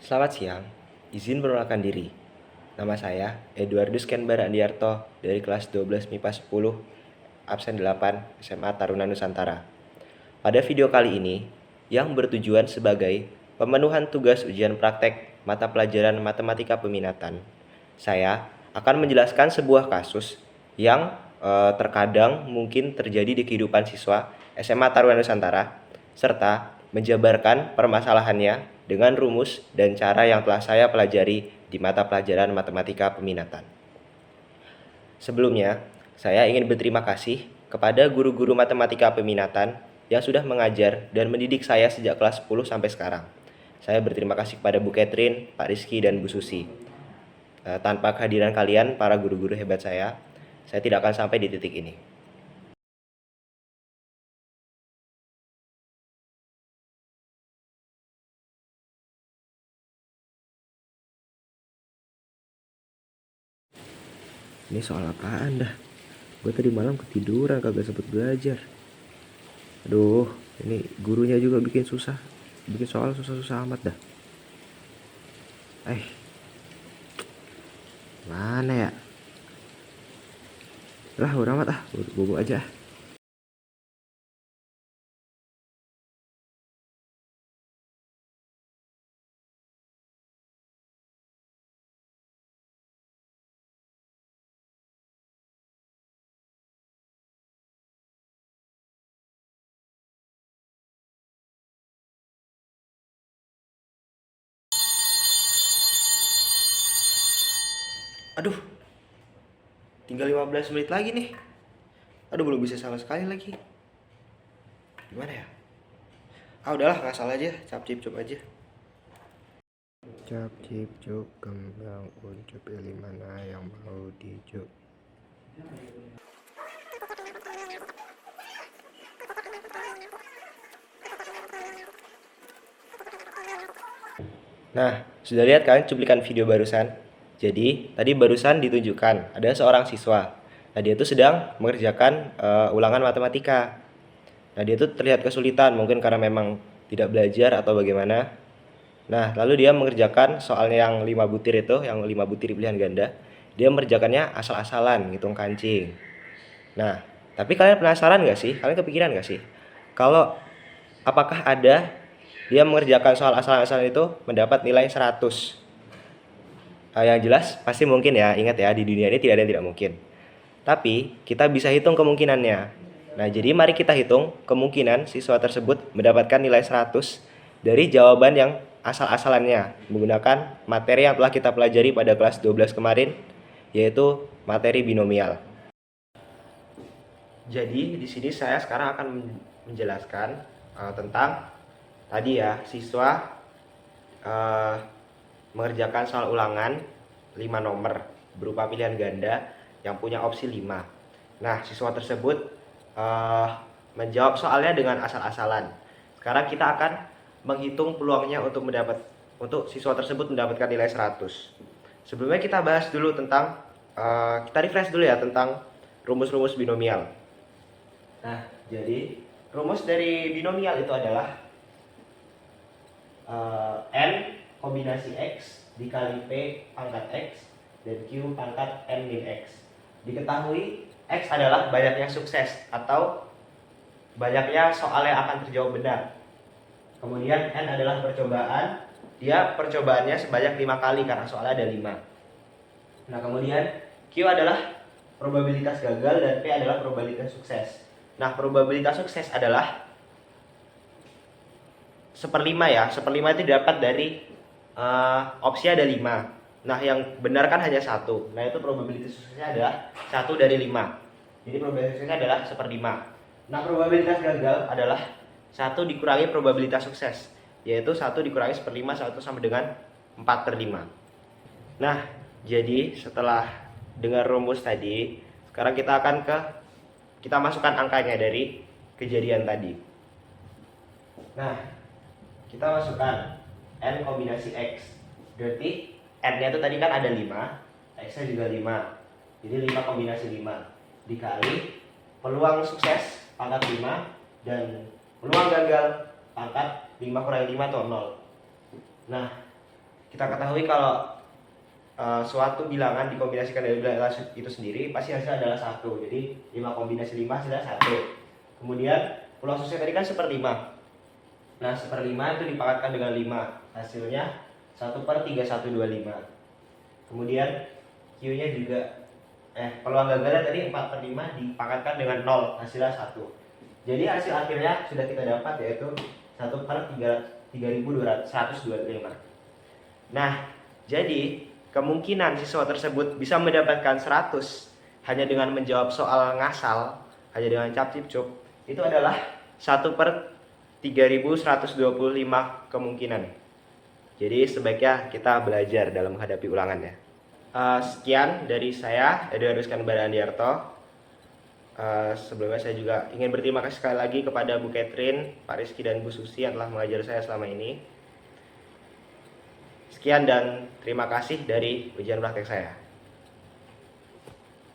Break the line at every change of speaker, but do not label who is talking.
Selamat siang, izin perkenalkan diri. Nama saya Eduardus Kenbar Andiarto dari kelas 12 MIPA 10, absen 8, SMA Taruna Nusantara. Pada video kali ini, yang bertujuan sebagai pemenuhan tugas ujian praktek mata pelajaran matematika peminatan, saya akan menjelaskan sebuah kasus yang terkadang mungkin terjadi di kehidupan siswa SMA Taruna Nusantara, serta menjabarkan permasalahannya dengan rumus dan cara yang telah saya pelajari di mata pelajaran matematika peminatan. Sebelumnya, saya ingin berterima kasih kepada guru-guru matematika peminatan yang sudah mengajar dan mendidik saya sejak kelas 10 sampai sekarang. Saya berterima kasih kepada Bu Catherine, Pak Rizky, dan Bu Susi. Tanpa kehadiran kalian, para guru-guru hebat saya tidak akan sampai di titik ini. Ini soal apaan dah? Gue tadi malam ketiduran, kagak sempet belajar. Aduh, ini gurunya juga bikin susah. Bikin soal susah-susah amat dah. Mana ya? Lah, udah amat bobo aja. Aduh, tinggal 15 menit lagi nih. Aduh, belum bisa sama sekali lagi. Gimana ya? Udahlah, ngasal aja, cap cip cup aja. Cap cip cup kembang uncup, pilih mana yang mau dicup. Nah, sudah lihat kan cuplikan video barusan? Jadi, tadi barusan ditunjukkan ada seorang siswa. Nah, dia itu sedang mengerjakan ulangan matematika. Nah, dia itu terlihat kesulitan, mungkin karena memang tidak belajar atau bagaimana. Nah, lalu dia mengerjakan soal yang 5 butir itu, yang 5 butir pilihan ganda. Dia mengerjakannya asal-asalan, ngitung kancing. Nah, tapi kalian penasaran nggak sih? Kalian kepikiran nggak sih? Kalau apakah ada dia mengerjakan soal asal-asalan itu mendapat nilai 100? Yang jelas pasti mungkin ya, ingat ya, di dunia ini tidak ada yang tidak mungkin. Tapi kita bisa hitung kemungkinannya. Nah, jadi mari kita hitung kemungkinan siswa tersebut mendapatkan nilai 100 dari jawaban yang asal-asalannya menggunakan materi yang telah kita pelajari pada kelas 12 kemarin, yaitu materi binomial. Jadi di sini saya sekarang akan menjelaskan tentang tadi ya, siswa mengerjakan soal ulangan 5 nomor berupa pilihan ganda yang punya opsi 5. Nah, siswa tersebut menjawab soalnya dengan asal-asalan. Sekarang kita akan menghitung peluangnya untuk siswa tersebut mendapatkan nilai 100. Sebelumnya kita bahas dulu tentang kita refresh dulu ya tentang rumus-rumus binomial. Nah, jadi rumus dari binomial itu adalah N kombinasi X dikali P pangkat X dan Q pangkat N min X. Diketahui X adalah banyaknya sukses atau banyaknya soal yang akan terjawab benar. Kemudian N adalah percobaan, dia percobaannya sebanyak 5 kali karena soalnya ada 5. Nah, kemudian Q adalah probabilitas gagal dan P adalah probabilitas sukses. Nah, probabilitas sukses adalah 1/5 ya. 1/5 itu dapat dari opsi ada 5. Nah, yang benar kan hanya 1. Nah, itu probabilitas suksesnya adalah 1 dari 5. Jadi probabilitas suksesnya adalah 1/5. Nah, probabilitas gagal adalah 1 dikurangi probabilitas sukses, yaitu 1 dikurangi 1/5, 1 sama dengan 4/5. Nah, jadi setelah dengar rumus tadi, sekarang kita masukkan angkanya dari kejadian tadi. Nah, kita masukkan N kombinasi X. Berarti N-nya itu tadi kan ada 5, X-nya juga 5. Jadi 5 kombinasi 5 dikali peluang sukses pangkat 5 dan peluang gagal pangkat 5 kurangi 5 itu 0. Nah, Kita ketahui kalau suatu bilangan dikombinasikan dari bilangan itu sendiri pasti hasilnya adalah 1. Jadi 5 kombinasi 5 hasilnya 1. Kemudian peluang suksesnya tadi kan 1/5. Nah 1/5 itu dipangkatkan dengan 5, hasilnya 1/3125. Kemudian Q nya juga peluang gagalnya tadi 4/5 dipangkatkan dengan 0, hasilnya 1. Jadi hasil akhirnya sudah kita dapat, yaitu 1/3225. Nah, jadi kemungkinan siswa tersebut bisa mendapatkan 100 hanya dengan menjawab soal ngasal, hanya dengan cap-cip-cup, itu adalah 1/3125 kemungkinan. Jadi sebaiknya kita belajar dalam menghadapi ulangan ya. Sekian dari saya, Edward Ruskan Barandiarto. Sebelumnya saya juga ingin berterima kasih sekali lagi kepada Bu Catherine, Pak Rizky, dan Bu Susi yang telah mengajar saya selama ini. Sekian dan terima kasih dari ujian praktek saya.